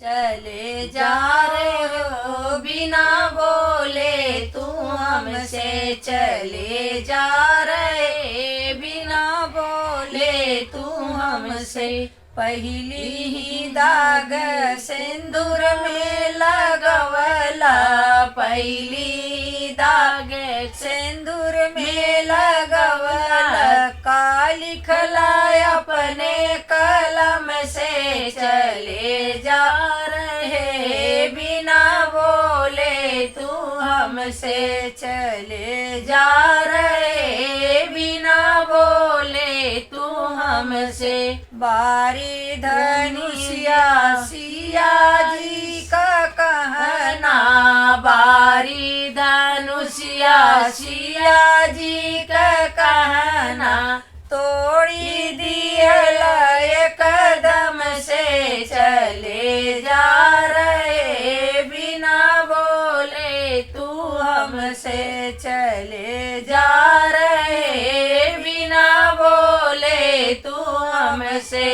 चले जा रहे हो बिना बोले तू हमसे, चले जा रहे बिना बोले तू हमसे। पहली ही दाग सिंदूर में लगवला, पहली दाग सिंदूर में लगवला। का लिखला अपने कलम से, चले जा रहे बिना बोले तू हमसे, चले जा रहे बिना बोले तू हमसे। बारी धनुषिया सिया जी का कहना, बारी धनुषिया सिया जी का कहना। तोड़ी दिहला एक कदम से, चले जा रहे बिना बोले तू हमसे, चले जा रहे बिना बोले तू हमसे।